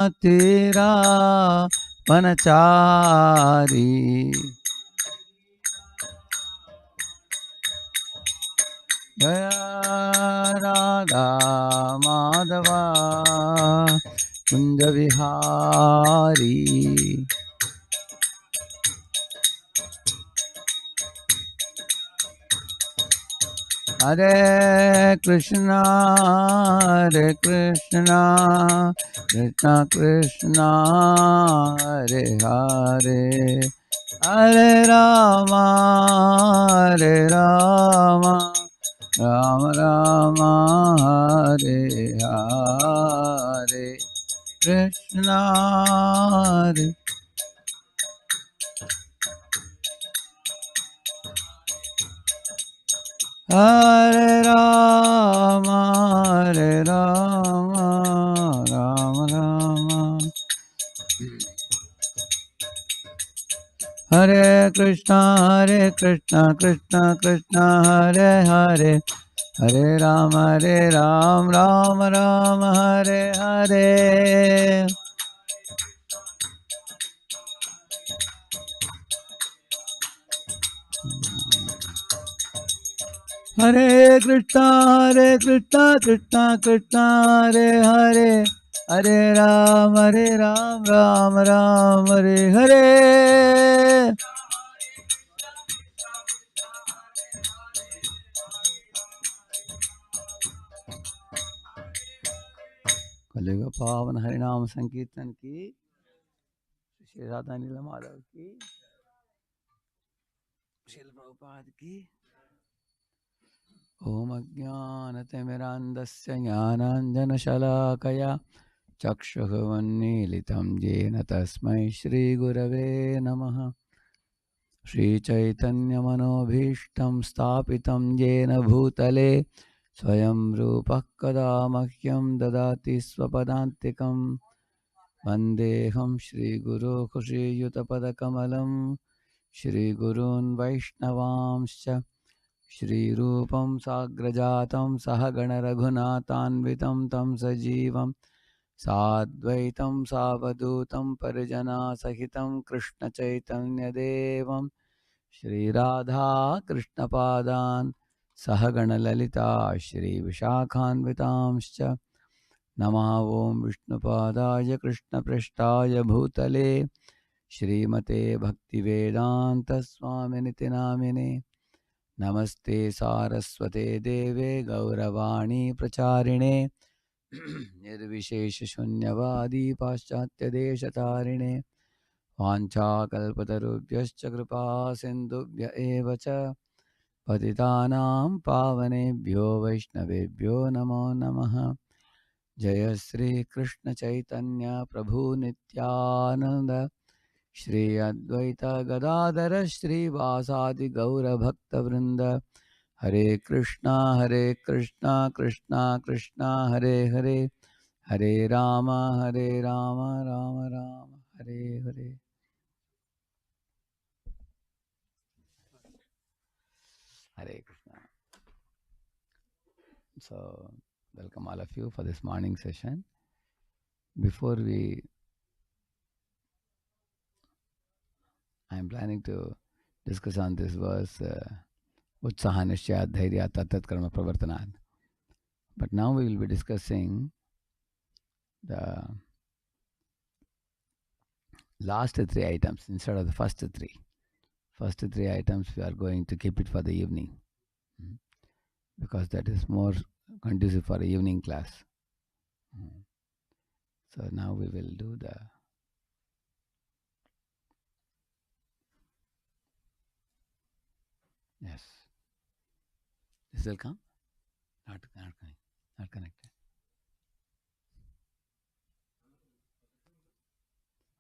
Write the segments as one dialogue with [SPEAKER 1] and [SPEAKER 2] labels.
[SPEAKER 1] तेरा वनचारी जय राधा माधवा कुंज विहारी हरे कृष्णा कृष्णा कृष्णा हरे हरे हरे रामा राम राम हरे हरे कृष्णा हरे राम राम राम हरे कृष्णा कृष्णा कृष्णा हरे हरे हरे राम राम राम हरे हरे हरे कृष्णा कृष्णा कृष्णा हरे हरे हरे राम राम राम हरे हरे कलियुग पावन हरिनाम संकीर्तन की श्री राधा नीला माधव की श्रील प्रभुपाद की ओम अज्ञानतिमिरान्धस्य ज्ञानाञ्जनशलाकया चक्षुरुन्मीलितं येन तस्मै श्रीगुरवे नमः श्रीचैतन्यमनोभीष्टं स्थापितं येन भूतले स्वयं रूपः कदा मह्यं ददाति स्वपदान्तिकं वन्देऽहं श्रीगुरो श्रीयुतपदकमलं श्रीगुरून् वैष्णवांश्च श्रीरूपं साग्रजातं सहगणरघुनाथान्वितं तं सजीवं साद्वैतं सावधूतं परिजनासहितं कृष्णचैतन्यदेवं श्रीराधा कृष्णपादान् सहगणललिता श्रीविशाखान्वितांश्च नमः ॐ विष्णुपादाय कृष्णपृष्ठाय भूतले श्रीमते भक्तिवेदान्तस्वामिनिति नामिने नमस्ते सारस्वते देवे गौरवाणी प्रचारिणे निर्विशेषशून्यवादी पाश्चात्यदेशतारिणे वाञ्छाकल्पतरुभ्यश्च कृपा सिन्धुभ्य एव च पतितानां पावनेभ्यो वैष्णवेभ्यो नमो नमः जय श्री कृष्ण चैतन्य प्रभु नित्यानंद श्री अद्वैत गदाधर श्रीवासादि गौरभक्तवृंद हरे Krishna Krishna Krishna Hare Hare Hare Ram Ram Ram Hare Hare Hare Krishna. So welcome all of you for this morning session. Before I am planning to discuss on this verse Utsaha Nishya Dhairya Tattat Karma Pravartanat. But now we will be discussing the last three items instead of the first three. First three items we are going to keep it for the evening because that is more conducive for the evening class. So now we will do the yes. This will come? Not coming. Not connected.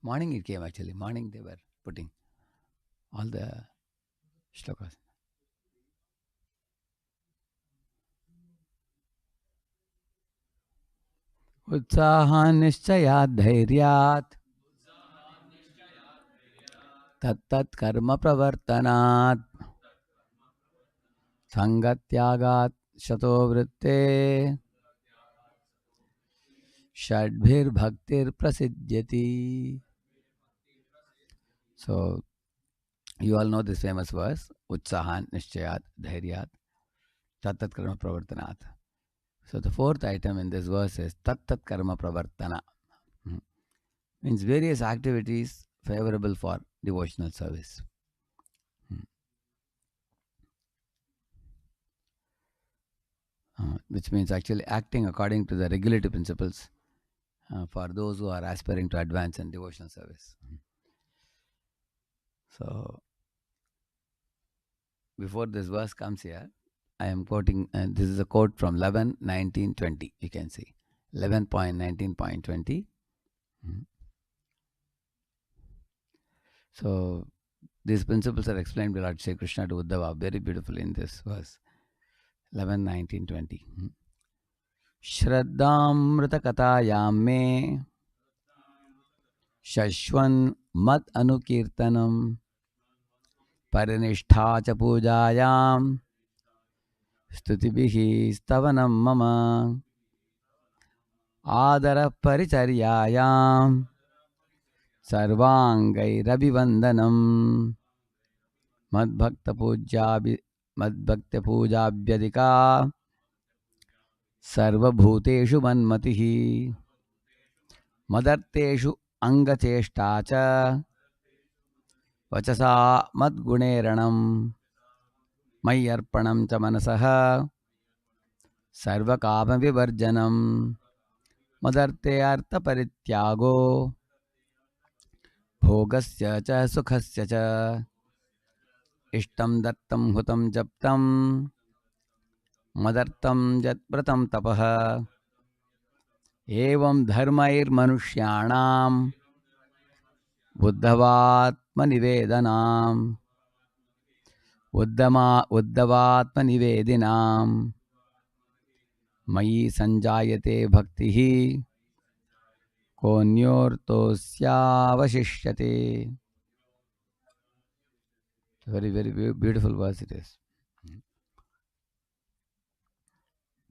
[SPEAKER 1] Morning it came actually. Morning they were putting all the shlokas. Utsahan nishchayat dhairyat tattat karma pravartanat sangatyagat shatovritte Shadbhir bhaktir prasiddhyati. So, you all know this famous verse, Utsahan Nishchayat Dhairyat Tattat Karma Pravartanat. So, the fourth item in this verse is Tattat Karma Pravartana. Means various activities favorable for devotional service. Which means actually acting according to the regulative principles for those who are aspiring to advance in devotional service. So, before this verse comes here, I am quoting, and this is a quote from 11:19:20. You can see 11.19.20. So, these principles are explained by Lord Shri Krishna to Uddhava very beautifully in this verse 11:19:20. Shraddhamrita katayam me shashwan mat anukirtanam parinishta cha pujayam स्तुतिभिः स्तवनं मम आदरः परिचर्यायां सर्वाङ्गैरभिवन्दनम् मद्भक्तपूजाभ्यधिका सर्वभूतेषु मन्मतिः मदर्थेषु अङ्गचेष्टा च वचसा मद्गुणेरणं मय्यर्पणं च मनसः सर्वकामविवर्जनं मदर्थे अर्थपरित्यागो भोगस्य च सुखस्य च इष्टं दत्तं हुतं जप्तं मदर्थं यत्व्रतं तपः एवं धर्मैर्मनुष्याणां बुद्धवात्मनिवेदनाम् उद्धवात्मनिवेदिनां मयि संजायते भक्तिः कोऽन्योर्तोऽस्यावशिष्यते. Very, very beautiful verse it is.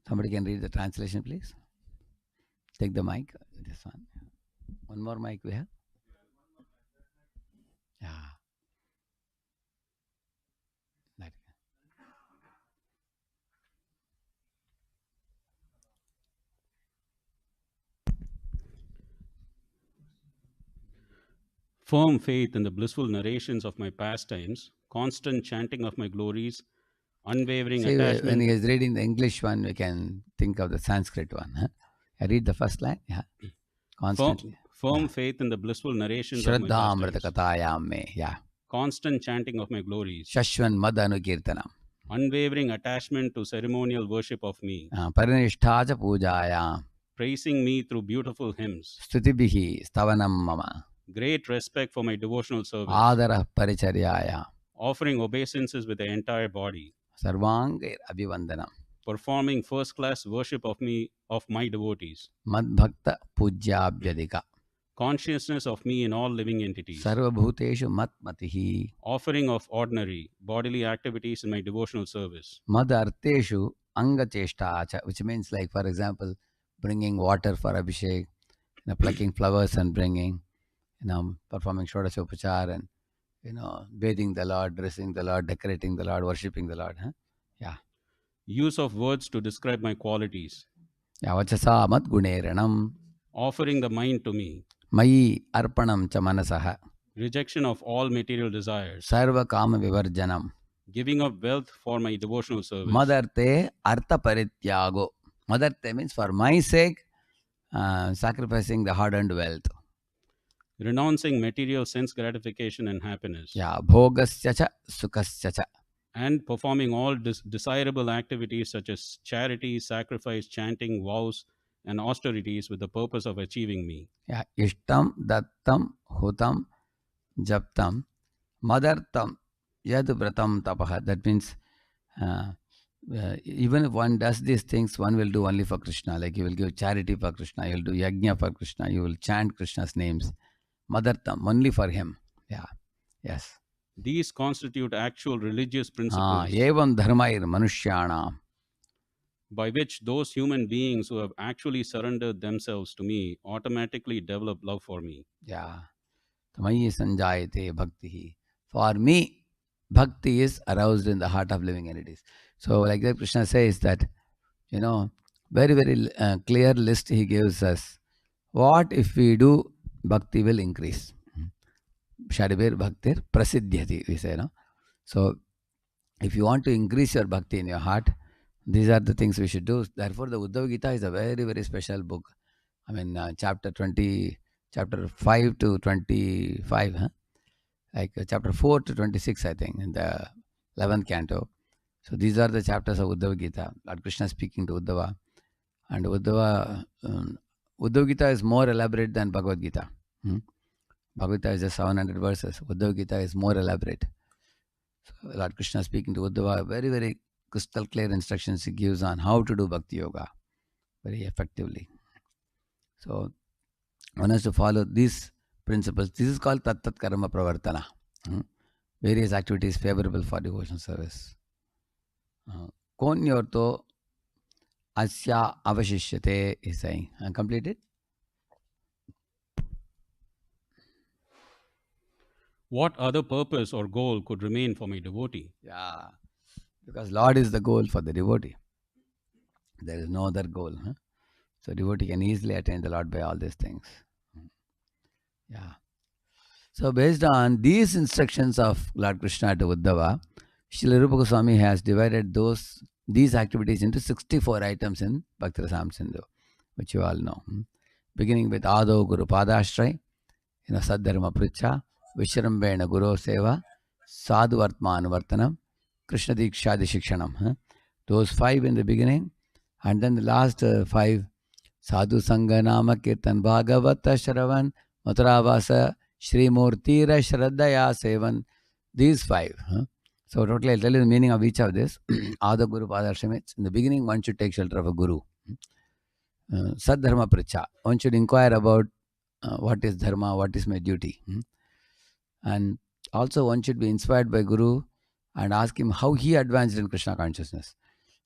[SPEAKER 1] Somebody can read the translation, please. Take the mic. This one. One more mic we have. Yeah. That.
[SPEAKER 2] Firm faith in the blissful narrations of my pastimes, constant chanting of my glories, unwavering
[SPEAKER 1] See,
[SPEAKER 2] attachment.
[SPEAKER 1] when he is reading the English one, we can think of the Sanskrit one. Huh? I read the first line. Yeah. Constantly.
[SPEAKER 2] Firm faith in the blissful narrations of my
[SPEAKER 1] Shraddhamrita
[SPEAKER 2] pastimes,
[SPEAKER 1] katayam me. Yeah.
[SPEAKER 2] constant chanting of my glories,
[SPEAKER 1] Shashwan madanukirtanam.
[SPEAKER 2] unwavering attachment to ceremonial worship of me,
[SPEAKER 1] Parinishta cha pujayam.
[SPEAKER 2] praising me through beautiful hymns,
[SPEAKER 1] Stutibihi stavanam mama.
[SPEAKER 2] great respect for my devotional service,
[SPEAKER 1] Adarah paricharyaya.
[SPEAKER 2] offering obeisances with the entire body,
[SPEAKER 1] Sarvangair abhivandanam.
[SPEAKER 2] performing first-class worship of me, of my devotees,
[SPEAKER 1] Madbhakta pujyabhyadika.
[SPEAKER 2] consciousness of me in all living entities,
[SPEAKER 1] Sarvabhuteshu matmatihi.
[SPEAKER 2] offering of ordinary bodily activities in my devotional service,
[SPEAKER 1] Madarteshu angacheshtacha, which means like, for example, bringing water for Abhishek, plucking flowers and bringing, performing Shodashopachar and, bathing the Lord, dressing the Lord, decorating the Lord, worshipping the Lord. Huh? Yeah.
[SPEAKER 2] use of words to describe my qualities,
[SPEAKER 1] Yeah, vachasa mat guneranam.
[SPEAKER 2] offering the mind to me,
[SPEAKER 1] Mayi arpanam cha manasaha.
[SPEAKER 2] rejection of all material desires,
[SPEAKER 1] Sarva kama vivarjanam.
[SPEAKER 2] giving up wealth for my devotional service,
[SPEAKER 1] Madarte artha parityago. Madarte means for my sake, sacrificing the hard-earned wealth.
[SPEAKER 2] renouncing material sense gratification and happiness,
[SPEAKER 1] Yeah, bhogasya cha sukasya cha.
[SPEAKER 2] and performing all desirable activities such as charity, sacrifice, chanting, vows, and austerities with the purpose of achieving me.
[SPEAKER 1] Yeah, ishtam dattam hutam japtam madartam yad vratam tapaha. That means even if one does these things, one will do only for Krishna. Like you will give charity for Krishna, you will do yajna for Krishna, you will chant Krishna's names. Madartam, only for him. Yeah. Yes.
[SPEAKER 2] These constitute actual religious principles.
[SPEAKER 1] Evam dharmair manushyanam.
[SPEAKER 2] by which those human beings who have actually surrendered themselves to me automatically develop love for me.
[SPEAKER 1] Yeah. Tamayi sanjayate bhakti. For me, bhakti is aroused in the heart of living entities. So, like that, Krishna says that, very, very clear list he gives us. What if we do, bhakti will increase. Shadibir bhaktir prasiddhyati, we say, no? So, if you want to increase your bhakti in your heart, these are the things we should do. Therefore, the Uddhava Gita is a very, very special book. I mean, chapter 5 to 25, huh? Like chapter 4 to 26, I think, in the 11th canto. So these are the chapters of Uddhava Gita. Lord Krishna speaking to Uddhava. And Uddhava Gita is more elaborate than Bhagavad Gita. Bhagavad Gita is just 700 verses. Uddhava Gita is more elaborate. So Lord Krishna speaking to Uddhava, very, very crystal clear instructions he gives on how to do Bhakti Yoga very effectively. So one has to follow these principles. This is called Tat Tat Karma Pravartana. Various activities favorable for devotional service. Konyorto asya avashishyate is saying. Completed?
[SPEAKER 2] What other purpose or goal could remain for my devotee?
[SPEAKER 1] Yeah. Because Lord is the goal for the devotee. There is no other goal. So devotee can easily attain the Lord by all these things. Yeah. So based on these instructions of Lord Krishna to Uddhava, Srila Rupa Goswami has divided these activities into 64 items in Bhakti Rasam Sindhu, which you all know. Beginning with Ado Guru Padashray, Saddharma Pricha, Vishrambena Guru Seva, Sadhu Vartman Vartanam, Krishna Dikshadi Shikshanam. Those 5 in the beginning, and then the last 5, Sadhu Sangha Nama Kirtan Bhagavata Shravan, Matravasa Shri Murtira Shraddaya Sevan. These 5. So totally I'll tell you the meaning of each of this. Ada Guru Padashram. In the beginning, one should take shelter of a guru. Sadharma Pracha. One should inquire about what is dharma, what is my duty. And also one should be inspired by Guru and ask him how he advanced in Krishna consciousness.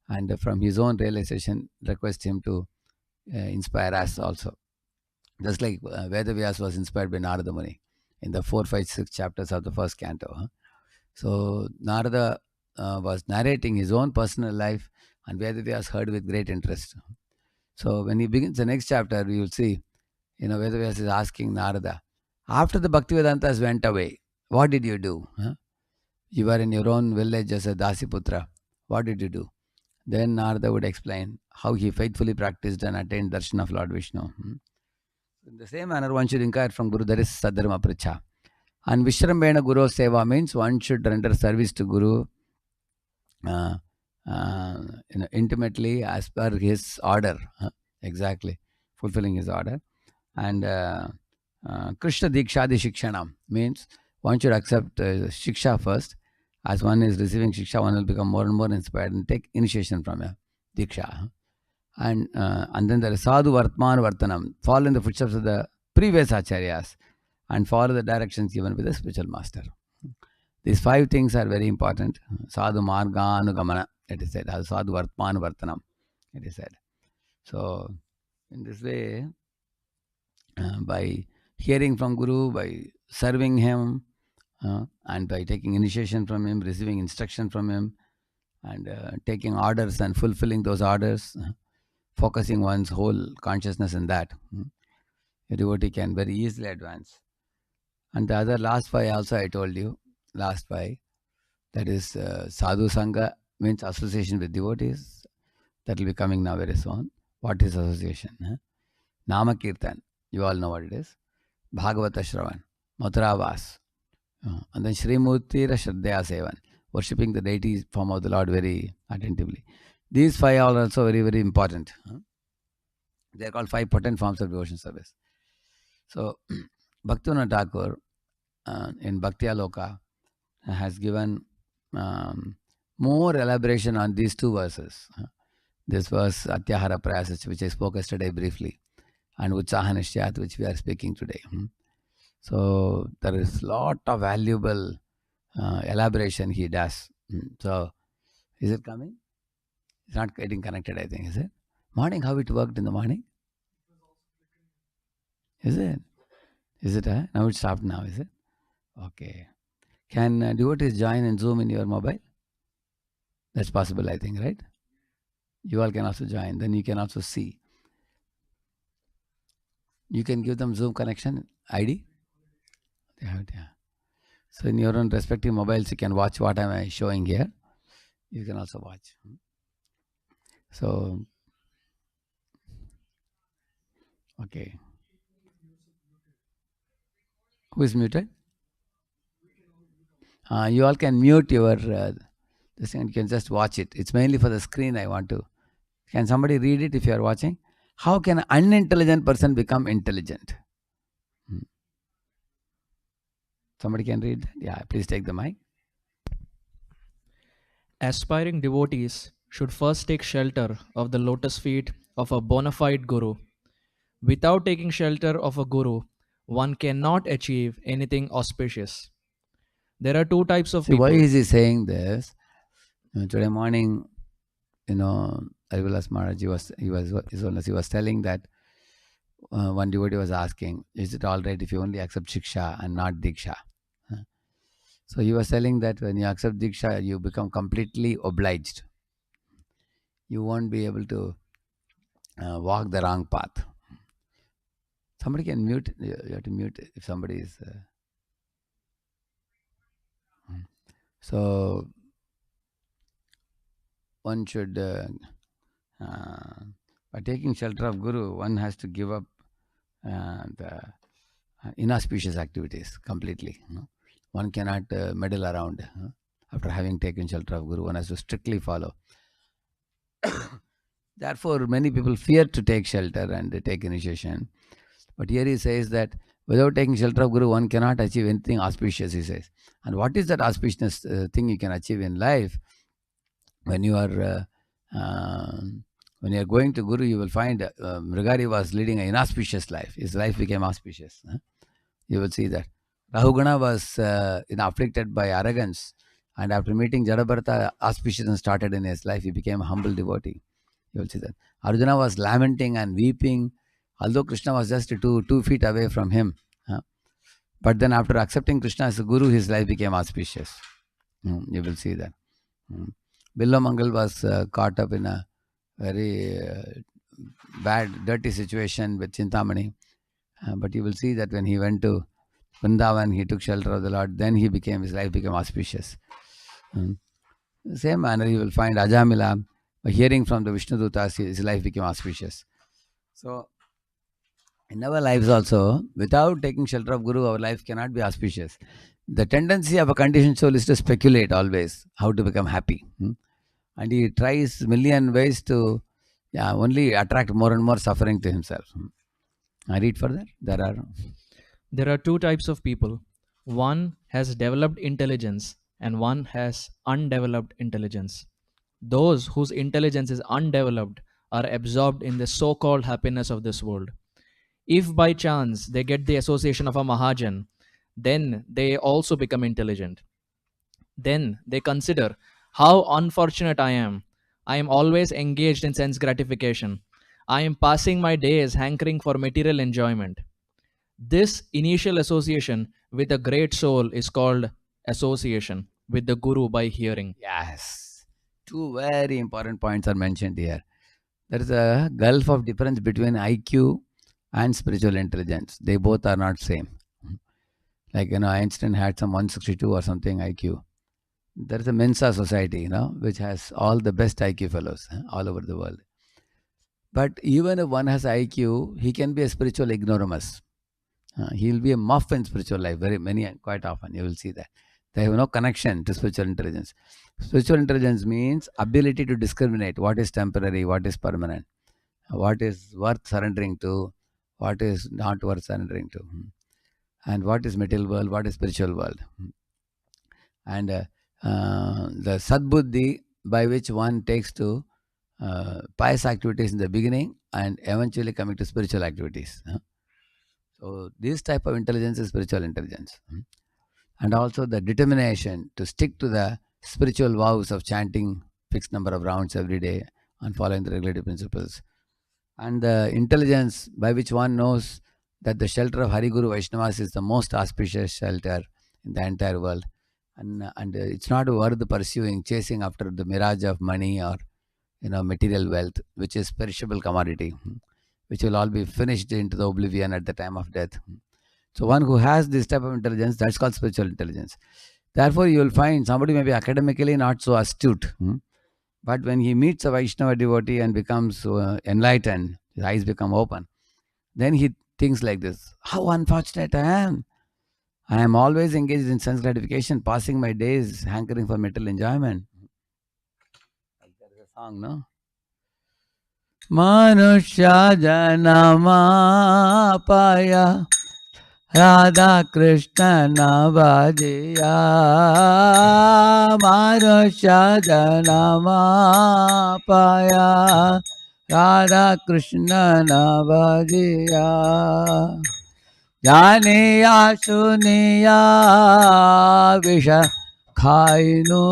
[SPEAKER 1] And from his own realization, request him to inspire us also. Just like Vedavyas was inspired by Narada Muni in the 4, 5, 6 chapters of the first canto. So Narada was narrating his own personal life, and Vedavyas heard with great interest. So when he begins the next chapter, we will see, Vedavyas is asking Narada, after the Bhaktivedantas went away, what did you do? You were in your own village as a Dasiputra. What did you do? Then Narada would explain how he faithfully practiced and attained darshan of Lord Vishnu. In the same manner, one should inquire from Guru, that is Sadharma Pracha. And Vishrambena Guru Seva means one should render service to Guru intimately as per his order. Exactly. Fulfilling his order. And Krishna Dikshadi Shikshanam means one should accept Shiksha first. As one is receiving Shiksha, one will become more and more inspired and take initiation from a Diksha. And then there is Sadhu Vartman Vartanam. Follow in the footsteps of the previous Acharyas and follow the directions given by the spiritual master. These 5 things are very important. Sadhu Marga Anugamana, it is said. Sadhu Vartman Vartanam, it is said. So, in this way, by hearing from Guru, by serving him, and by taking initiation from him, receiving instruction from him, and taking orders and fulfilling those orders, focusing one's whole consciousness in that, a devotee can very easily advance. And the other last 5 also I told you, last 5, that is Sadhu Sangha means association with devotees. That will be coming now very soon. What is association? Nama Kirtan, you all know what it is. Bhagavata Shravan, Mathura Vas, and then Shri Murtira Shraddhaya Sevan, worshipping the deity form of the Lord very attentively. These 5 are also very, very important. They are called 5 potent forms of devotion service. So, Bhaktivinoda Thakur in Bhakti Aloka has given more elaboration on these 2 verses. This verse, Atyahara Prayasach, which I spoke yesterday briefly, and Utsaha Nishyat, which we are speaking today. So there is lot of valuable elaboration he does. So is it coming? It's not getting connected, I think, is it? Morning, how it worked in the morning? Is it? Is it? Now it stopped now, is it? Okay. Can devotees join and Zoom in your mobile? That's possible, I think, right? You all can also join. Then you can also see. You can give them Zoom connection ID. They have it, yeah. So in your own respective mobiles, you can watch what am I showing here. You can also watch. So, okay. Who is muted? You all can mute your this thing. You can just watch it. It's mainly for the screen. I want to. Can somebody read it if you are watching? How can an unintelligent person become intelligent? Somebody can read that? Yeah, please take the mic.
[SPEAKER 3] Aspiring devotees should first take shelter of the lotus feet of a bona fide guru. Without taking shelter of a guru, one cannot achieve anything auspicious. There are two types of
[SPEAKER 1] See, why
[SPEAKER 3] people.
[SPEAKER 1] is he saying this? Today morning, Arivilas Maharaj, he was telling that one devotee was asking, is it all right if you only accept Shiksha and not Diksha? So he was telling that when you accept Diksha, you become completely obliged. You won't be able to walk the wrong path. Somebody can mute. You have to mute if somebody is. So one should, by taking shelter of Guru, one has to give up the inauspicious activities completely. One cannot meddle around. After having taken shelter of Guru, one has to strictly follow. Therefore, many people fear to take shelter and take initiation. But here he says that without taking shelter of Guru, one cannot achieve anything auspicious, he says. And what is that auspicious thing you can achieve in life? When you are going to Guru, you will find Mrigari was leading an inauspicious life. His life became auspicious. You will see that. Rahugana was afflicted by arrogance. And after meeting Jadabharata, auspiciousness started in his life. He became a humble devotee. You will see that. Arjuna was lamenting and weeping, although Krishna was just two feet away from him. But then after accepting Krishna as a guru, his life became auspicious. You will see that. Billo Mangal was caught up in a very bad, dirty situation with Chintamani. But you will see that when he went to Vrindavan, he took shelter of the Lord, then his life became auspicious. Same manner, you will find Ajamila, hearing from the Vishnu Dutas, his life became auspicious. So, in our lives also, without taking shelter of Guru, our life cannot be auspicious. The tendency of a conditioned soul is to speculate always how to become happy. And he tries million ways to only attract more and more suffering to himself. I read further.
[SPEAKER 3] There are two types of people. One has developed intelligence and one has undeveloped intelligence. Those whose intelligence is undeveloped are absorbed in the so-called happiness of this world. If by chance they get the association of a Mahajan, then they also become intelligent. Then they consider, how unfortunate I am. I am always engaged in sense gratification. I am passing my days hankering for material enjoyment. This initial association with a great soul is called association with the Guru by hearing.
[SPEAKER 1] Yes. Two very important points are mentioned here. There is a gulf of difference between IQ and spiritual intelligence. They both are not same. Like, Einstein had some 162 or something IQ. There is a Mensa society, which has all the best IQ fellows all over the world. But even if one has IQ, he can be a spiritual ignoramus. He will be a muff in spiritual life, quite often. You will see that. They have no connection to spiritual intelligence. Spiritual intelligence means ability to discriminate what is temporary, what is permanent, what is worth surrendering to, what is not worth surrendering to, and what is material world, what is spiritual world. And the sadbuddhi by which one takes to pious activities in the beginning and eventually coming to spiritual activities. So this type of intelligence is spiritual intelligence. And also the determination to stick to the spiritual vows of chanting fixed number of rounds every day and following the regulative principles. And the intelligence by which one knows that the shelter of Hari Guru Vaishnavas is the most auspicious shelter in the entire world. And it's not worth pursuing, chasing after the mirage of money or material wealth, which is perishable commodity, which will all be finished into the oblivion at the time of death. So one who has this type of intelligence, that's called spiritual intelligence. Therefore, you will find somebody may be academically not so astute, but when he meets a Vaishnava devotee and becomes enlightened, his eyes become open, then he thinks like this: how unfortunate I am. I am always engaged in sense gratification, passing my days hankering for material enjoyment. There is a song, no? Manusya janama paya Radha Krishna Navajiya. Manusya janama paya Radha Krishna Navajiya. Janiya suniya visha khainu.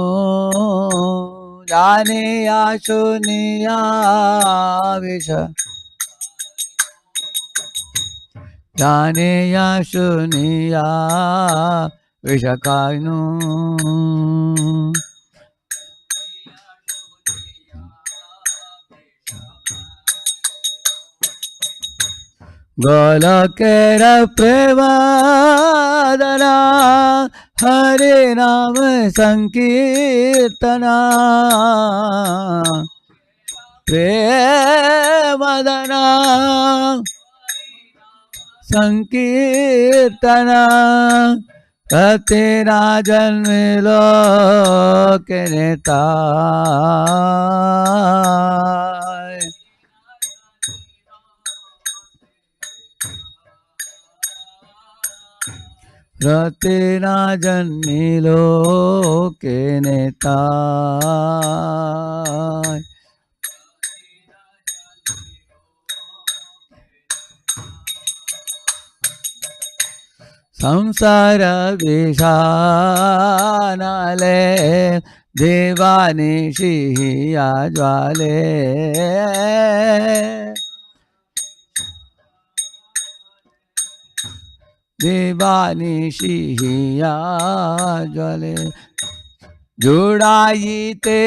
[SPEAKER 1] Janiya suniya visha. Janiya suniya visha khainu. Golokera Premadana Hare Nama Sankirtana Premadana Sankirtana Katena Janmilo Keneta Ratena Janmilo Keneta. Samsara Vishanale Devani Shiya Jwale. Devani Shiya Jwale. Judayite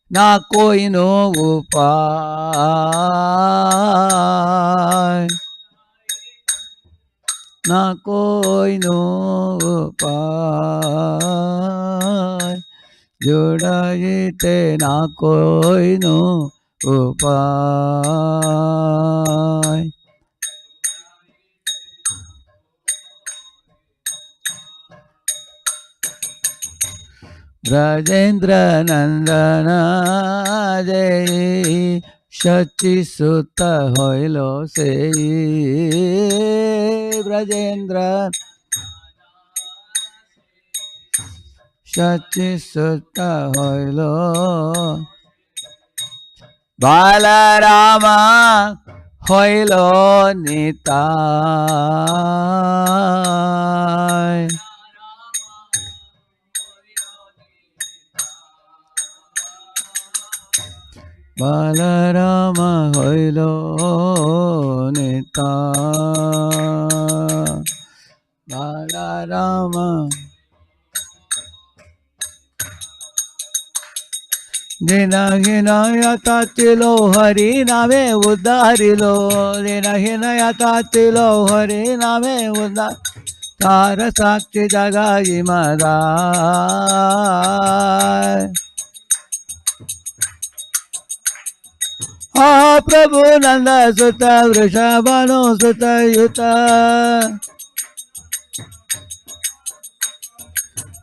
[SPEAKER 1] na koi no upay. Na koi no upay. Judayite na koi no upay. Brajendra Nandana Jai Shachi Sutta Hoilo Sei. Brajendra Shachi Sutta Hoilo. Balarama Hoilo Nitai. Balarama Hoilo Nitai. Balarama Dina hinayata tilo hari name udarilo. Dina hinayata tilo hari name udar. Tara sakti jagayi madai. Ah Prabhu Nanda Sutta Vrishabhanu Sutta Yuta.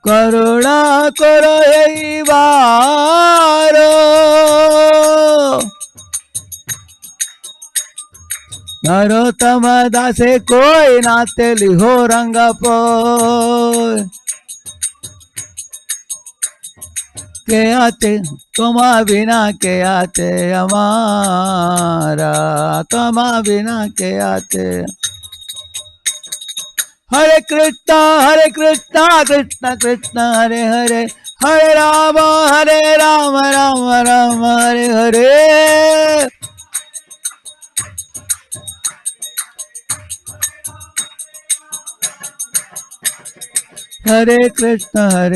[SPEAKER 1] Karuna karo ei varo. Narottama dase koi nate liho rangapoy. के आते तुमा बिना के आते हमारा. तुमा बिना के आते. Hare Krishna, Krishna Krishna, Hare Hare, Hare Rama, Rama Rama, Hare Hare. Hare Krishna,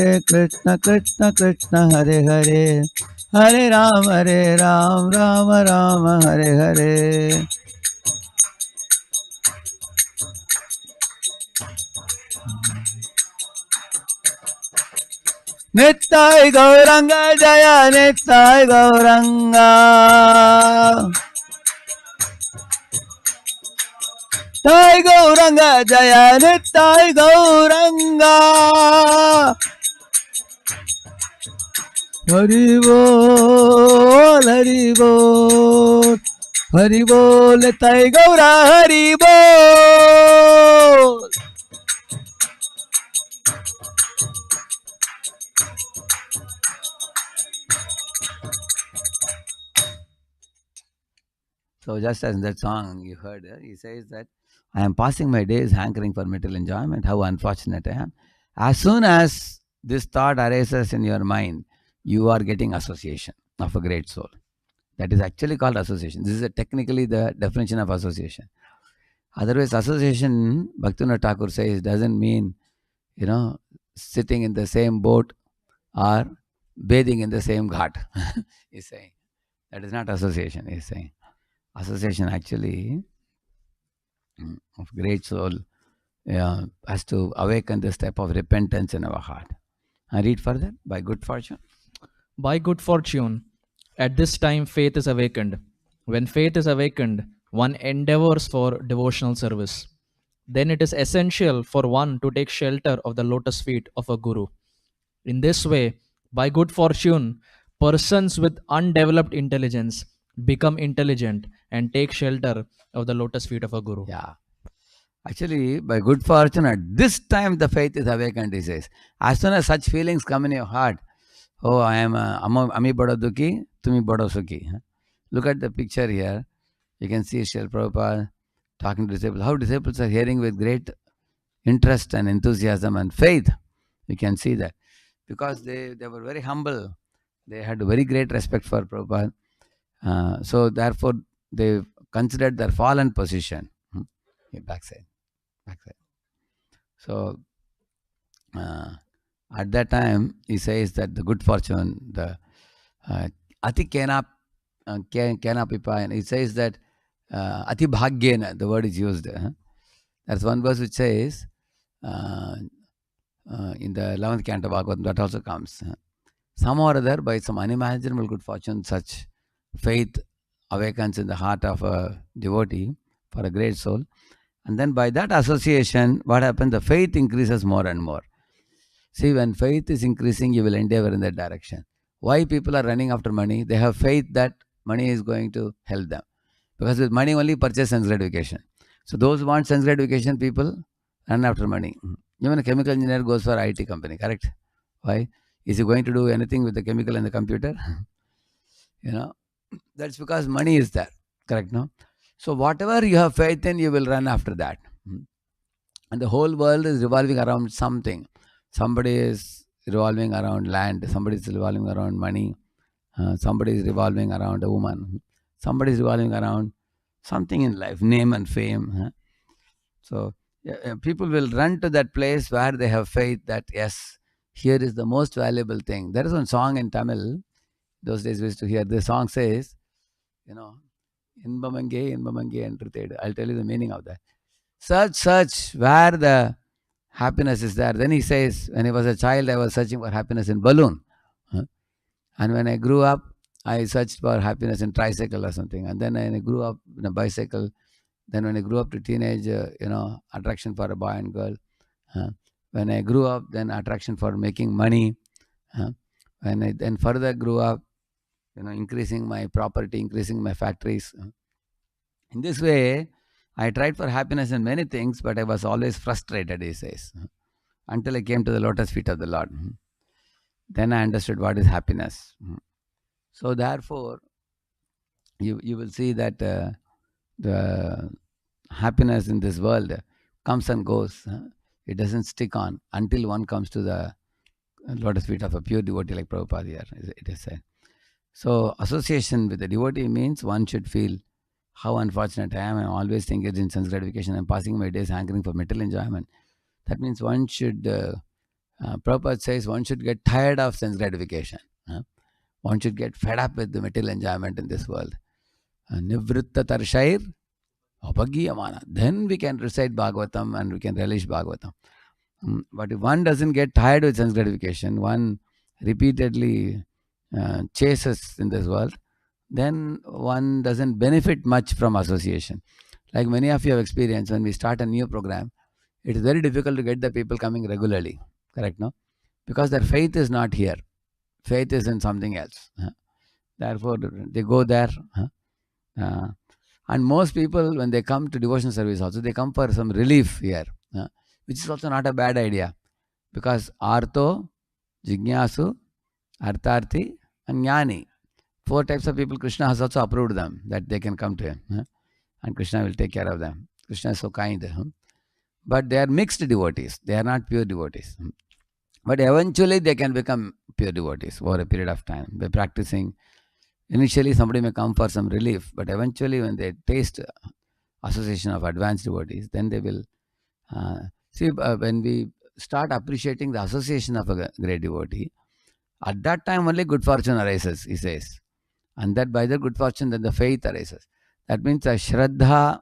[SPEAKER 1] Krishna Krishna, Hare Hare. Hare Ram, Rama, Hare Hare. Nittai Gauranga Jaya, Nittai Gauranga. Nittai Gauranga Jaya, Nittai Gauranga. Hari Bol, Hari Bol. Hari Bol, Nittai Gaura, Hari Bol. So just as in that song you heard, he says that I am passing my days hankering for material enjoyment. How unfortunate I am. As soon as this thought arises in your mind, you are getting association of a great soul. That is actually called association. This is technically the definition of association. Otherwise, association, Bhaktivinoda Thakur says, doesn't mean, sitting in the same boat or bathing in the same ghat. He's saying. That is not association, he's saying. Association actually of great soul has to awaken this type of repentance in our heart. I read further. By good fortune.
[SPEAKER 3] By good fortune, at this time faith is awakened. When faith is awakened, one endeavors for devotional service. Then it is essential for one to take shelter of the lotus feet of a guru. In this way, by good fortune, persons with undeveloped intelligence become intelligent and take shelter of the lotus feet of a guru.
[SPEAKER 1] Yeah. Actually, by good fortune, at this time the faith is awakened, he says. As soon as such feelings come in your heart, oh, I am Ami Bada Dukhi, Tumi Bada Sukhi. Look at the picture here. You can see Srila Prabhupada talking to disciples. How disciples are hearing with great interest and enthusiasm and faith. You can see that. Because they were very humble. They had very great respect for Prabhupada. So therefore, they considered their fallen position. Backside. So at that time, he says that the good fortune, the Ati Kena Pipa, and he says that Ati Bhagyena, the word is used. That's one verse which says in the 11th canto of Bhagavatam, that also comes. Somehow or other, by some unimaginable good fortune, such faith awakens in the heart of a devotee for a great soul. And then by that association, what happens? The faith increases more and more. See, when faith is increasing, you will endeavor in that direction. Why people are running after money? They have faith that money is going to help them. Because with money only purchase sense gratification. So those who want sense gratification, people run after money. Even a chemical engineer goes for IT company, correct? Why? Is he going to do anything with the chemical and the computer? That's because money is there, correct? No? So whatever you have faith in, you will run after that. And the whole world is revolving around something. Somebody is revolving around land. Somebody is revolving around money. Somebody is revolving around a woman. Somebody is revolving around something in life, name and fame. So people will run to that place where they have faith that, yes, here is the most valuable thing. There is one song in Tamil. Those days we used to hear. The song says, Inbamange Entruthedu. I'll tell you the meaning of that. Search where the happiness is there. Then he says, when he was a child, I was searching for happiness in balloon. And when I grew up, I searched for happiness in tricycle or something. And then when I grew up in a bicycle, then when I grew up to teenage, attraction for a boy and girl. When I grew up, then attraction for making money. When I then further grew up, increasing my property, increasing my factories. In this way, I tried for happiness in many things, but I was always frustrated, he says, until I came to the lotus feet of the Lord. Then I understood what is happiness. So therefore, you will see that the happiness in this world comes and goes. It doesn't stick on until one comes to the lotus feet of a pure devotee like Prabhupada here, it is said. So association with a devotee means one should feel how unfortunate I am. I'm always engaged in sense gratification. I'm passing my days hankering for material enjoyment. That means one should, Prabhupada says, one should get tired of sense gratification. One should get fed up with the material enjoyment in this world. Nivritta tarshair apagiyamana. Then we can recite Bhagavatam and we can relish Bhagavatam. But if one doesn't get tired with sense gratification, one repeatedly chases in this world, then one doesn't benefit much from association. Like many of you have experienced, when we start a new program, it is very difficult to get the people coming regularly. Correct, no? Because their faith is not here. Faith is in something else. Therefore, they go there. And most people, when they come to devotional service also, they come for some relief here, which is also not a bad idea. Because Artho, Jignasu, Artharthi, and Jnani. 4 types of people, Krishna has also approved them that they can come to him. And Krishna will take care of them. Krishna is so kind. But they are mixed devotees. They are not pure devotees. But eventually they can become pure devotees over a period of time. By practicing, initially somebody may come for some relief, but eventually when they taste association of advanced devotees, then they will when we start appreciating the association of a great devotee, at that time only good fortune arises, he says. And that by the good fortune, then the faith arises. That means Shraddha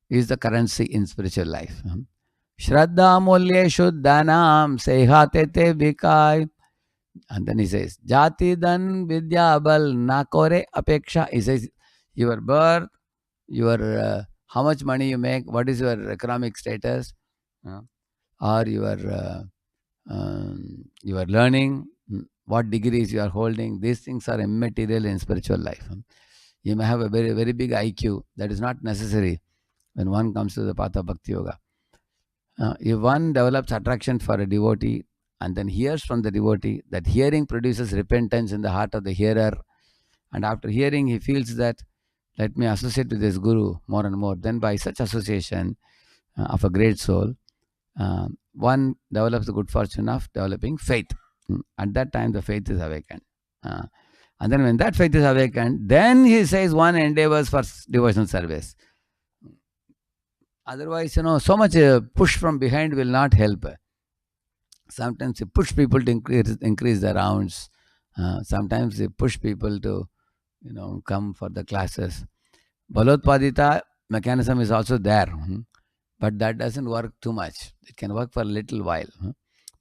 [SPEAKER 1] is the currency in spiritual life. Shraddha mulye shuddhanam sehate te vikai. And then he says, Jati dan vidya bal na kore apeksha. He says, your birth, your how much money you make, what is your economic status, or your learning, what degrees you are holding. These things are immaterial in spiritual life. You may have a very, very big IQ. That is not necessary when one comes to the path of Bhakti Yoga. If one develops attraction for a devotee and then hears from the devotee, that hearing produces repentance in the heart of the hearer. And after hearing, he feels that, let me associate with this Guru more and more. Then by such association of a great soul, one develops the good fortune of developing faith. At that time, the faith is awakened. And then when that faith is awakened, then he says one endeavors for devotional service. Otherwise, so much push from behind will not help. Sometimes you push people to increase the rounds. Sometimes you push people to, come for the classes. Balotpadita mechanism is also there. But that doesn't work too much. It can work for a little while.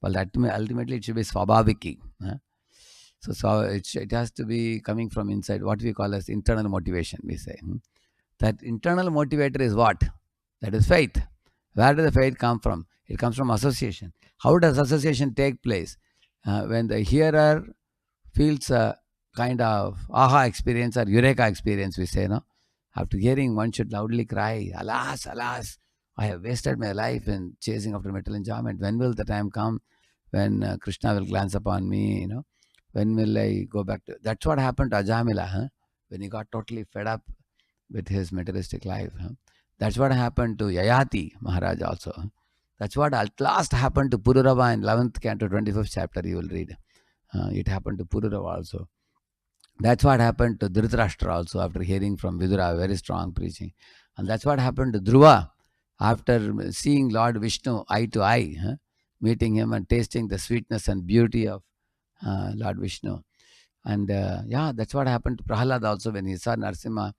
[SPEAKER 1] But ultimately it should be swabhaviki. So it has to be coming from inside, what we call as internal motivation, we say. That internal motivator is what? That is faith. Where does the faith come from? It comes from association. How does association take place? When the hearer feels a kind of aha experience or eureka experience, we say, no? After hearing, one should loudly cry, alas, alas, I have wasted my life in chasing after material enjoyment. When will the time come when Krishna will glance upon me? When will I go back to... That's what happened to Ajamila, when he got totally fed up with his materialistic life. That's what happened to Yayati Maharaj also. That's what at last happened to Pururava in 11th canto, 25th chapter, you will read. It happened to Pururava also. That's what happened to Dhritarashtra also after hearing from Vidura, very strong preaching. And that's what happened to Dhruva after seeing Lord Vishnu eye to eye, meeting him and tasting the sweetness and beauty of Lord Vishnu. And that's what happened to Prahalad also when he saw Narasimha.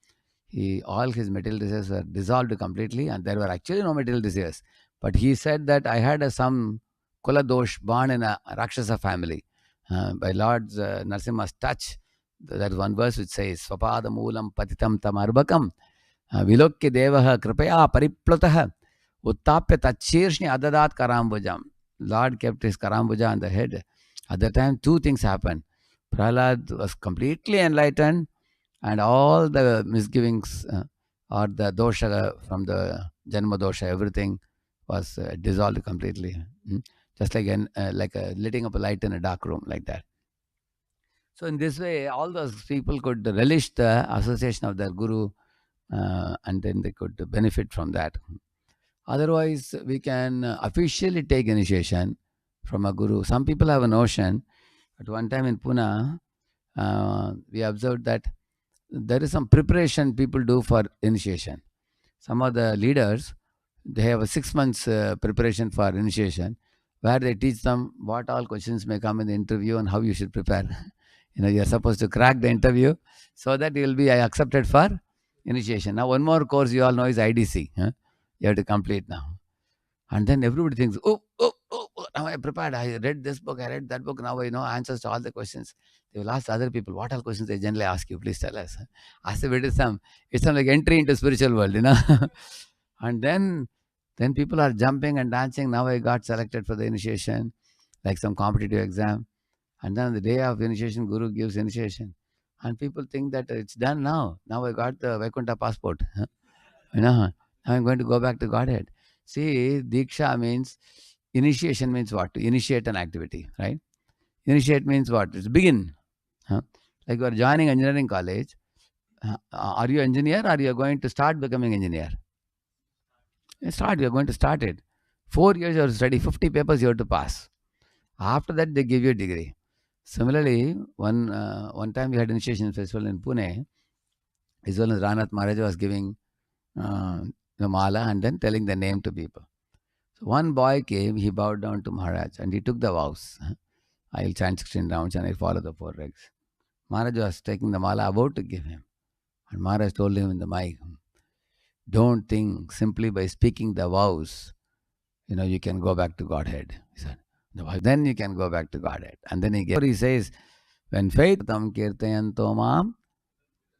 [SPEAKER 1] All his material desires were dissolved completely, and there were actually no material desires. But he said that I had some Kula dosh born in a Rakshasa family. By Lord Narasimha's touch, there is one verse which says, Swapada Moolam Patitam Tamarbakam Vilokya Devaha Kripaya Pariplataha Uttapya Tachirshni Adadat Karambujam. Lord kept his Karambuja on the head. At that time, 2 things happened. Prahlad was completely enlightened, and all the misgivings or the dosha from the Janma dosha, everything was dissolved completely. Just like lighting up a light in a dark room, like that. So in this way, all those people could relish the association of their Guru, and then they could benefit from that. Otherwise, we can officially take initiation, from a guru. Some people have a notion. At one time in Pune, we observed that there is some preparation people do for initiation. Some of the leaders, they have a 6 months preparation for initiation, where they teach them what all questions may come in the interview and how you should prepare. You're supposed to crack the interview so that you will be accepted for initiation. Now, one more course you all know is IDC. You have to complete now. And then everybody thinks, now I prepared. I read this book, I read that book. Now I know answers to all the questions. They will ask other people, what all questions they generally ask you? Please tell us. As if it's some like entry into spiritual world, And then people are jumping and dancing. Now I got selected for the initiation, like some competitive exam. And then on the day of initiation, Guru gives initiation. And people think that it's done now. Now I got the Vaikuntha passport. Now I'm going to go back to Godhead. See, Diksha means, initiation means what? To initiate an activity, right? Initiate means what? It's begin. Like you are joining engineering college. Are you engineer or are you going to start becoming engineer? You're going to start it. 4 years you have to study, 50 papers you have to pass. After that, they give you a degree. Similarly, one time we had initiation festival in Pune. As well as Ranath Maharaj was giving the mala and then telling the name to people. So one boy came, he bowed down to Maharaj and he took the vows. I'll chant 16 rounds and I'll follow the 4 regs. Maharaj was taking the mala, about to give him. And Maharaj told him in the mic, don't think simply by speaking the vows, you can go back to Godhead. He said, then you can go back to Godhead. And then he says, when faith tam kirtayanto mam,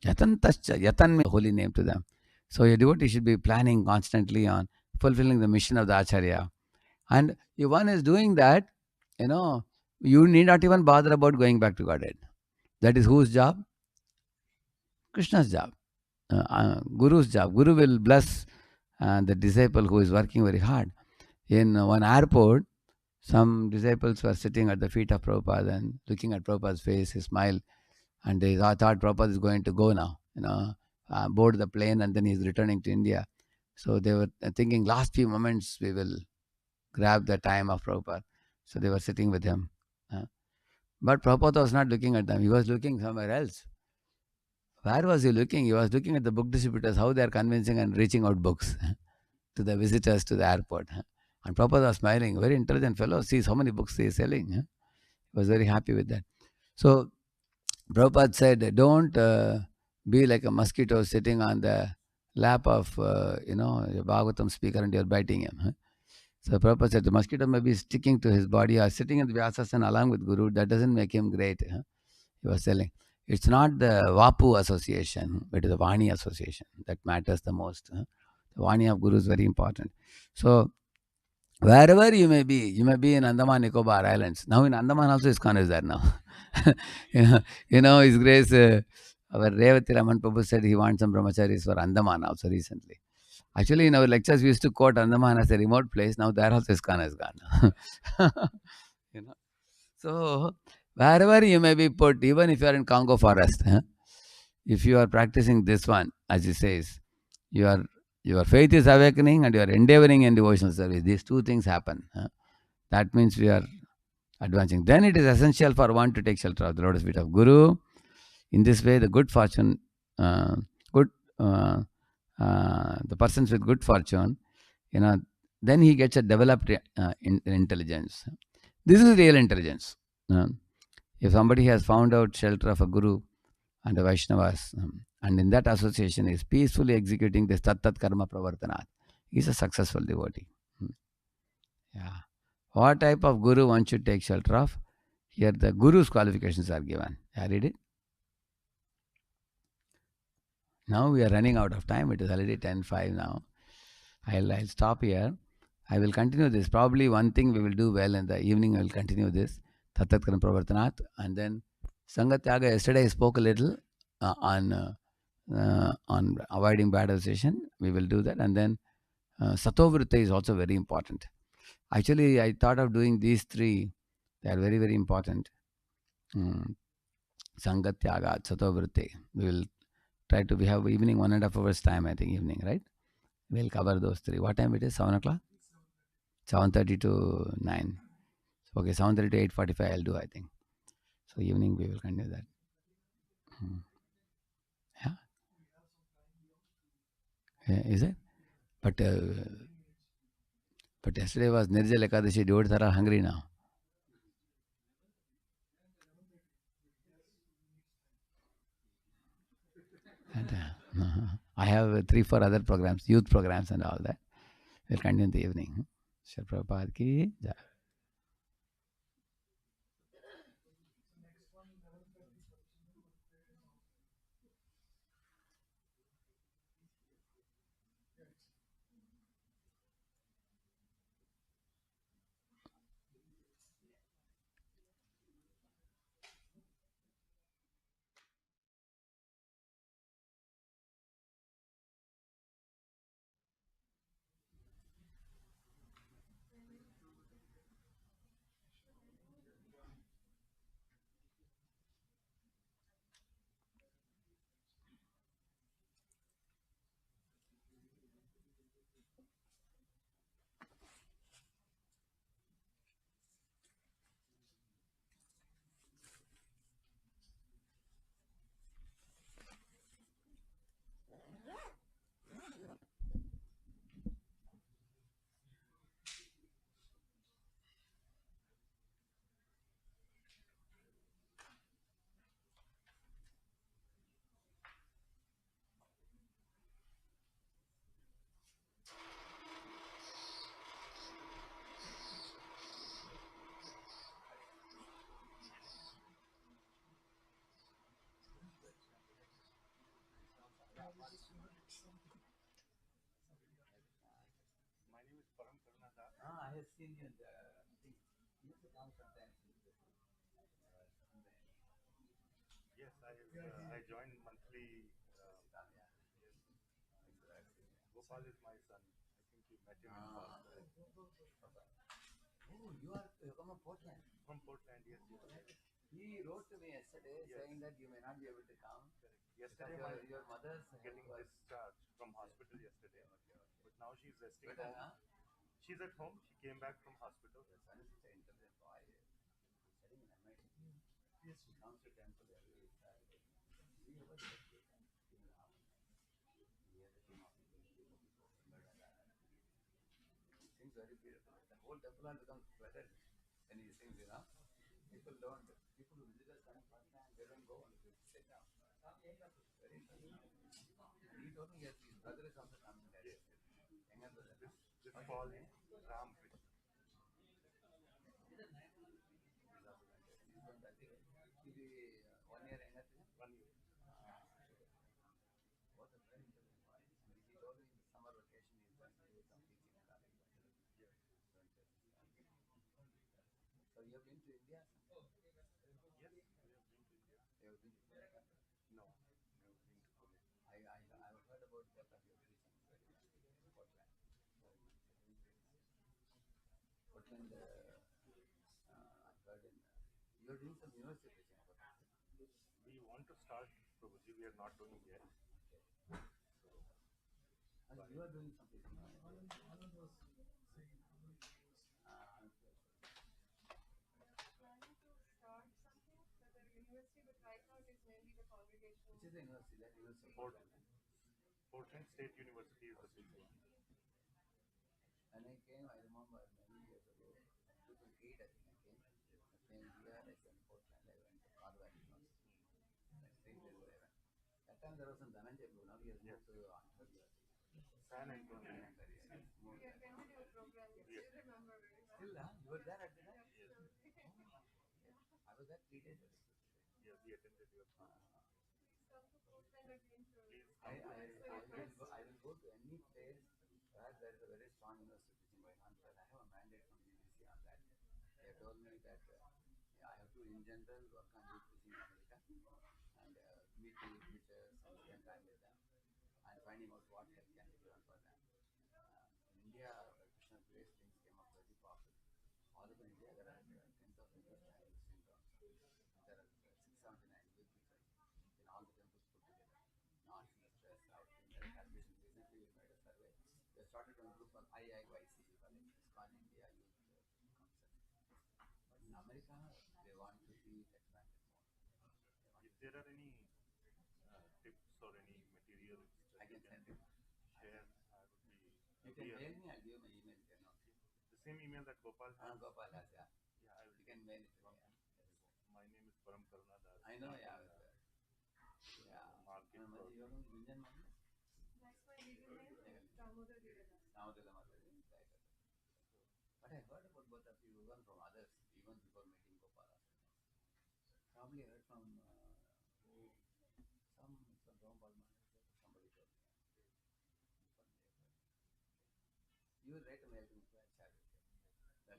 [SPEAKER 1] yatan means holy name to them. So a devotee should be planning constantly on fulfilling the mission of the Acharya. And if one is doing that, you need not even bother about going back to Godhead. That is whose job? Krishna's job. Guru's job. Guru will bless the disciple who is working very hard. In one airport, some disciples were sitting at the feet of Prabhupada and looking at Prabhupada's face, he smiled, and they thought Prabhupada is going to go now, board the plane and then he's returning to India. So they were thinking, last few moments we will grab the time of Prabhupada. So they were sitting with him. But Prabhupada was not looking at them. He was looking somewhere else. Where was he looking? He was looking at the book distributors, how they are convincing and reaching out books to the visitors to the airport. And Prabhupada was smiling. Very intelligent fellow. See how many books he is selling. He was very happy with that. So Prabhupada said, don't be like a mosquito sitting on the lap of, a Bhagavatam speaker and you're biting him. So Prabhupada said, the mosquito may be sticking to his body or sitting in the Vyasasana along with Guru. That doesn't make him great. He was telling. It's not the Vapu association, but the Vani association that matters the most. The Vani of Guru is very important. So wherever you may be in Andaman Nicobar Islands. Now in Andaman also ISKCON is there now. His Grace, our Revati Raman Prabhu said he wants some brahmacharis for Andaman also recently. Actually, in our lectures, we used to quote Andaman as a remote place. Now there also ISKCON has gone. So wherever you may be put, even if you are in Congo forest, if you are practicing this one, as he says, your faith is awakening and you are endeavoring in devotional service. These two things happen. That means we are advancing. Then it is essential for one to take shelter of the lotus feet of Guru. In this way, the good fortune, the persons with good fortune, then he gets a developed intelligence. This is real intelligence. If somebody has found out shelter of a Guru and a Vaishnavas, and in that association is peacefully executing this tat karma pravartanat, he is a successful devotee. Yeah. What type of Guru one should take shelter of? Here the Guru's qualifications are given. I read it. Now we are running out of time. It is already 10:05 now. I'll stop here. I will continue this. Probably one thing we will do well in the evening. I will continue this. Tattat Karma Pravartanat. And then Sangatyaga, yesterday I spoke a little on avoiding bad association. We will do that. And then Satovritta is also very important. Actually, I thought of doing these three. They are very, very important. Sangatyaga, Satovritta. We will try to, we have evening 1.5 hours time, I think, evening, right? We'll cover those three. What time it is? 7 o'clock? 7:30 to 9. Okay, 7:30 to 8:45 I'll do, I think. So evening we will continue that. Yeah. Is it? But yesterday was Nirjala Ekadashi. Devotees are hungry now. And, I have 3-4 other programs, youth programs and all that. We'll continue in the evening. Shri Prabhupada ki jai. I have seen you in the thing. You used to come sometimes.
[SPEAKER 4] Yes, I joined monthly. Gopal is my son. I think you met him in Boston.
[SPEAKER 1] Oh, you are from Portland.
[SPEAKER 4] From Portland, yes.
[SPEAKER 1] He wrote to me yesterday saying that you may not be able to come.
[SPEAKER 4] Yesterday,
[SPEAKER 1] Your mother's
[SPEAKER 4] getting discharged from hospital yesterday, but now she's resting
[SPEAKER 1] Better,
[SPEAKER 4] home. She's at home. She came back from hospital.
[SPEAKER 1] Son is such an intelligent boy. Studying in MIT. Yes. He comes to temple every Saturday. He was he sings very beautiful. The whole temple has become flooded when he sings, you know. People who visit us come first time, they don't go, they sit down. Very interesting. And he told me, yes, his brother is also coming there.
[SPEAKER 4] Yes.
[SPEAKER 1] Younger brother.
[SPEAKER 4] This fall, Ram Krishna.
[SPEAKER 1] I think he'll be 1 year younger than him.
[SPEAKER 4] 1 year.
[SPEAKER 1] Was a very interesting boy. He told me in the summer vacation he's going to do some teaching and all.
[SPEAKER 4] Yes.
[SPEAKER 1] So you have been to India?
[SPEAKER 4] Yes, we have been to India.
[SPEAKER 1] You have been to Pune?
[SPEAKER 4] No, never been to Pune.
[SPEAKER 1] I've heard about that of your teaching in Portland. Portland, I've heard in. You're doing some university teaching about that.
[SPEAKER 4] We want to start, Prabhuji. We are not doing yet.
[SPEAKER 1] And you are doing some teaching.
[SPEAKER 5] Planning to start something with the university, but right now it is mainly the congregation.
[SPEAKER 1] Which is the university? That university.
[SPEAKER 4] Portland State University is the big one.
[SPEAKER 1] When I came, I remember many years ago, 2008 I think I came. I came here, I went to Portland, I went to Harvard University. That time there was some Dhananjay Prabhu, now he has moved to Ontario.
[SPEAKER 4] San Antonio.
[SPEAKER 5] We attended your program, I still remember very well.
[SPEAKER 1] Still, you were there at the time?
[SPEAKER 4] Yes.
[SPEAKER 1] I was there 3 days ago.
[SPEAKER 4] Yeah, we attended your program.
[SPEAKER 5] Please come to Portland again to
[SPEAKER 1] I will go to any place where there is a very strong university teaching going on, but I have a mandate from BBC on that. They told me that I have to, in general, work on youth teaching in America and meet the teachers and spend time with them and finding out what help can be given for them. In India, Krishna Grace things came up very popular. All over India, there are 10,000 youth syndromes. There are 679 youth teachers in all the temples put together. Not in the stress, out in the calculation. Recently, we made a survey. We started a group called IIYC, ISKCON India Youth Council.
[SPEAKER 4] there are any tips or any materials that
[SPEAKER 1] I
[SPEAKER 4] you
[SPEAKER 1] can
[SPEAKER 4] can
[SPEAKER 1] send it.
[SPEAKER 4] share, I would be
[SPEAKER 1] You can
[SPEAKER 4] here.
[SPEAKER 1] mail me, I'll give you my email. You know.
[SPEAKER 4] The same email that Gopal has.
[SPEAKER 1] Gopal has, yeah.
[SPEAKER 4] Yeah, I will
[SPEAKER 1] You
[SPEAKER 4] take
[SPEAKER 1] can mail it to
[SPEAKER 4] from
[SPEAKER 1] me.
[SPEAKER 4] him.
[SPEAKER 1] Yeah.
[SPEAKER 4] My name is Param Karunadas.
[SPEAKER 1] I know, yeah. Yeah.
[SPEAKER 4] Market for
[SPEAKER 1] You know Indian money?
[SPEAKER 5] That's my legal name, Damodar Devadas.
[SPEAKER 1] Damodar Devadas, right. But I heard about both of you even from others, even before meeting Gopal. Probably heard from some Rome somebody told me. You will write a mail to me, I'll share with you.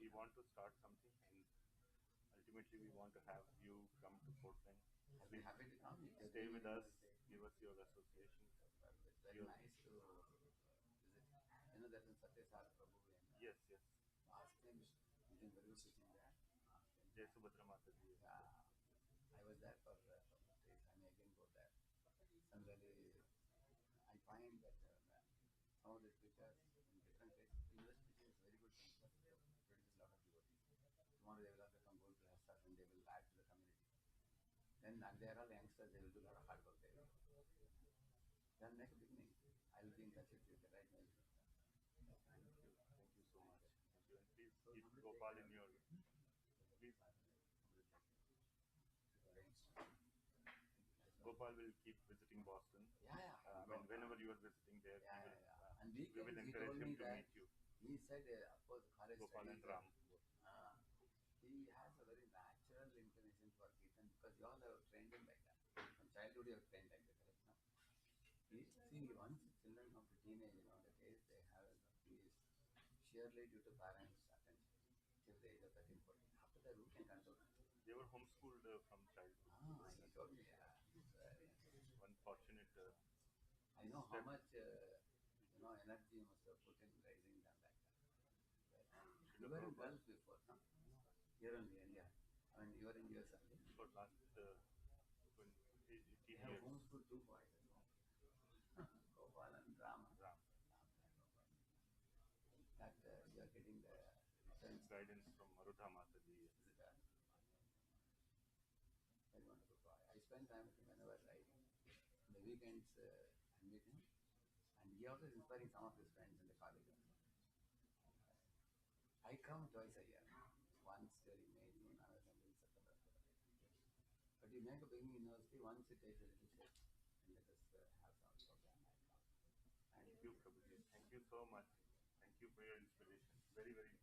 [SPEAKER 4] we want to start something, and ultimately we want to have you come to Portland.
[SPEAKER 1] I'll be happy to come.
[SPEAKER 4] Stay with us, give us your association.
[SPEAKER 1] It's very nice to visit. You know, there's Satyasar Prabhu.
[SPEAKER 4] Yes, yes.
[SPEAKER 1] Ask him, he's been very good teaching there.
[SPEAKER 4] Jai Subhadra Mataji.
[SPEAKER 1] I was there for a couple of days. I may again go there. Similarly, I find that some of the speakers in different places, university teaching is very good thing, but it produces a lot of devotees. Tomorrow they will have to come go to Rasta and they will add to the community. Then they are all youngsters, they will do a lot of hard work there. Then make a beginning. I will be in touch with you, the right mail.
[SPEAKER 4] Thank you so much. Thank you. And please keep Gopal in your. Please. Gopal will keep visiting Boston.
[SPEAKER 1] Yeah.
[SPEAKER 4] Whenever you are visiting there,
[SPEAKER 1] And
[SPEAKER 4] we will encourage him to meet you.
[SPEAKER 1] He said, of course, college
[SPEAKER 4] Gopal and
[SPEAKER 1] studies.
[SPEAKER 4] Ram.
[SPEAKER 1] He has a very natural inclination for Kirtan because you all have trained him like that. From childhood, you have trained like that. Right? No? See, once children come to teenage, you know, the days they have is sheerly due to parents' attention till the age of 13, 14. After that, who can control them?
[SPEAKER 4] They were homeschooled from childhood.
[SPEAKER 1] He told me,
[SPEAKER 4] One fortunate.
[SPEAKER 1] I know how much energy you must have put in raising them like that. Right? You were in Gulf before, no? Here only, India. I mean, you were in US only.
[SPEAKER 4] For last 18
[SPEAKER 1] They have
[SPEAKER 4] years.
[SPEAKER 1] homeschooled 2 boys. Gopal and Ram. That you are getting the
[SPEAKER 4] Guidance from Marudha Mataji.
[SPEAKER 1] Very wonderful boy. I spend time with him whenever I, on the weekends, I meet him. And he also is inspiring some of his friends in the college. I come twice a year. Once during May, June, another time during September. But you make a beginning university, once it takes a little shape. And let us have some program.
[SPEAKER 4] Thank you, Prabhuji. Thank you so much. Thank you for your inspiration. Very, very